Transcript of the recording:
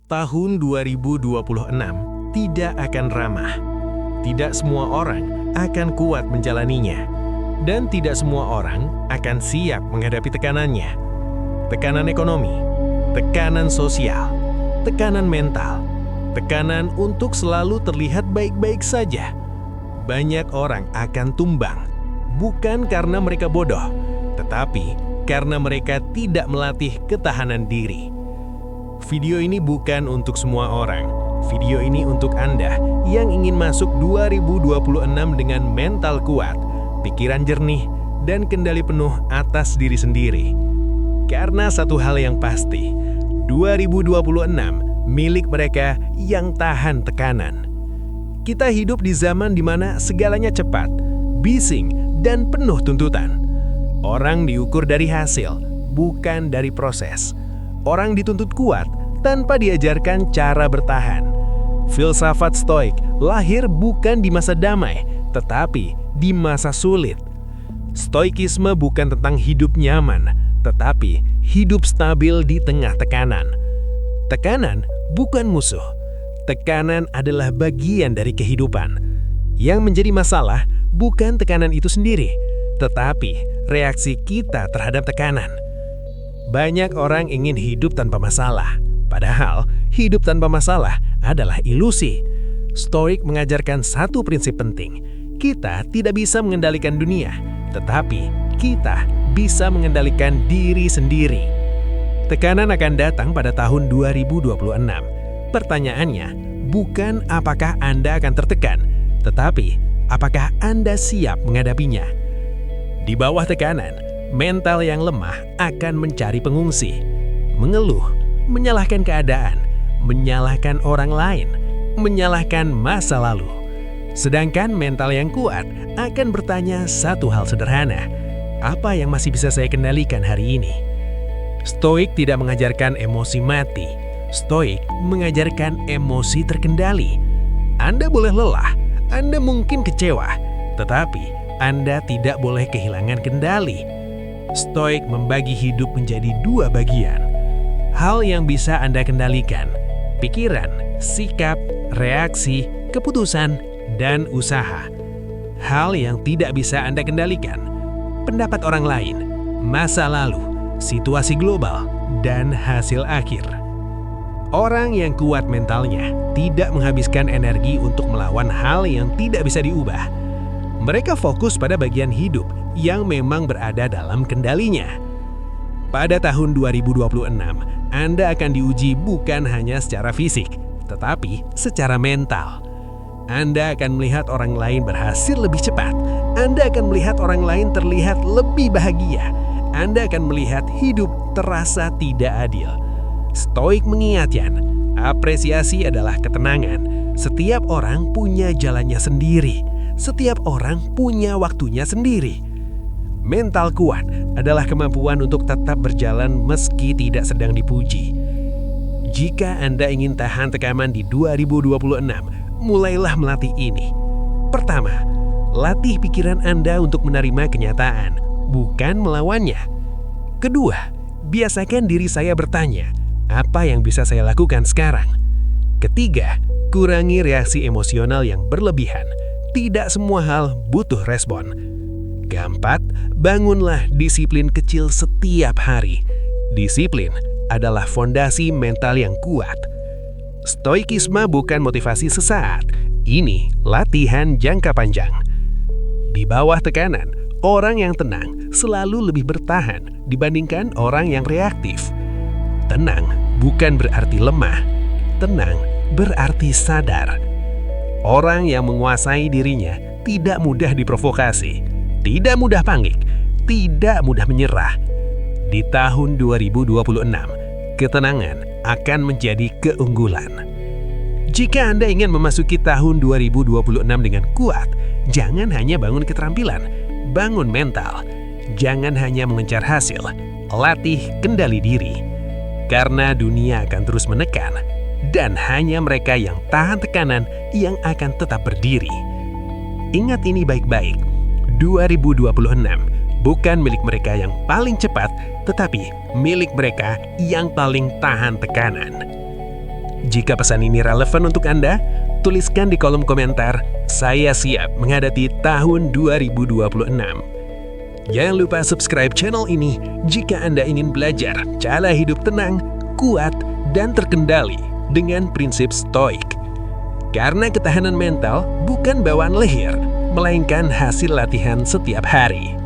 Tahun 2026 tidak akan ramah. Tidak semua orang akan kuat menjalaninya. Dan tidak semua orang akan siap menghadapi tekanannya. Tekanan ekonomi, tekanan sosial, tekanan mental, tekanan untuk selalu terlihat baik-baik saja. Banyak orang akan tumbang, bukan karena mereka bodoh, tetapi karena mereka tidak melatih ketahanan diri. Video ini bukan untuk semua orang. Video ini untuk Anda yang ingin masuk 2026 dengan mental kuat, pikiran jernih, dan kendali penuh atas diri sendiri. Karena satu hal yang pasti, 2026 milik mereka yang tahan tekanan. Kita hidup di zaman di mana segalanya cepat, bising, dan penuh tuntutan. Orang diukur dari hasil, bukan dari proses. Orang dituntut kuat tanpa diajarkan cara bertahan. Filsafat Stoik lahir bukan di masa damai, tetapi di masa sulit. Stoikisme bukan tentang hidup nyaman, tetapi hidup stabil di tengah tekanan. Tekanan bukan musuh. Tekanan adalah bagian dari kehidupan. Yang menjadi masalah bukan tekanan itu sendiri, tetapi reaksi kita terhadap tekanan. Banyak orang ingin hidup tanpa masalah, padahal hidup tanpa masalah adalah ilusi. Stoik mengajarkan satu prinsip penting. Kita tidak bisa mengendalikan dunia, tetapi kita bisa mengendalikan diri sendiri. Tekanan akan datang pada tahun 2026. Pertanyaannya bukan apakah Anda akan tertekan, tetapi apakah Anda siap menghadapinya. Di bawah tekanan, mental yang lemah akan mencari pengungsi, mengeluh, menyalahkan keadaan, menyalahkan orang lain, menyalahkan masa lalu. Sedangkan mental yang kuat akan bertanya satu hal sederhana, apa yang masih bisa saya kendalikan hari ini? Stoik tidak mengajarkan emosi mati, Stoik mengajarkan emosi terkendali. Anda boleh lelah, Anda mungkin kecewa, tetapi Anda tidak boleh kehilangan kendali. Stoik membagi hidup menjadi dua bagian. Hal yang bisa Anda kendalikan, pikiran, sikap, reaksi, keputusan, dan usaha. Hal yang tidak bisa Anda kendalikan, pendapat orang lain, masa lalu, situasi global, dan hasil akhir. Orang yang kuat mentalnya tidak menghabiskan energi untuk melawan hal yang tidak bisa diubah. Mereka fokus pada bagian hidup yang memang berada dalam kendalinya. Pada tahun 2026, Anda akan diuji bukan hanya secara fisik, tetapi secara mental. Anda akan melihat orang lain berhasil lebih cepat. Anda akan melihat orang lain terlihat lebih bahagia. Anda akan melihat hidup terasa tidak adil. Stoik mengingatkan, apresiasi adalah ketenangan. Setiap orang punya jalannya sendiri. Setiap orang punya waktunya sendiri. Mental kuat adalah kemampuan untuk tetap berjalan meski tidak sedang dipuji. Jika Anda ingin tahan tekanan di 2026, mulailah melatih ini. Pertama, latih pikiran Anda untuk menerima kenyataan, bukan melawannya. Kedua, biasakan diri saya bertanya, apa yang bisa saya lakukan sekarang? Ketiga, kurangi reaksi emosional yang berlebihan. Tidak semua hal butuh respon. Keempat, bangunlah disiplin kecil setiap hari. Disiplin adalah fondasi mental yang kuat. Stoikisme bukan motivasi sesaat. Ini latihan jangka panjang. Di bawah tekanan, orang yang tenang selalu lebih bertahan dibandingkan orang yang reaktif. Tenang bukan berarti lemah. Tenang berarti sadar. Orang yang menguasai dirinya tidak mudah diprovokasi, tidak mudah panik, tidak mudah menyerah. Di tahun 2026, ketenangan akan menjadi keunggulan. Jika Anda ingin memasuki tahun 2026 dengan kuat, jangan hanya bangun keterampilan, bangun mental. Jangan hanya mengejar hasil, latih kendali diri. Karena dunia akan terus menekan, dan hanya mereka yang tahan tekanan yang akan tetap berdiri. Ingat ini baik-baik, 2026 bukan milik mereka yang paling cepat, tetapi milik mereka yang paling tahan tekanan. Jika pesan ini relevan untuk Anda, tuliskan di kolom komentar, "Saya siap menghadapi tahun 2026." Jangan lupa subscribe channel ini jika Anda ingin belajar cara hidup tenang, kuat, dan terkendali dengan prinsip stoik. Karena ketahanan mental bukan bawaan leher, melainkan hasil latihan setiap hari.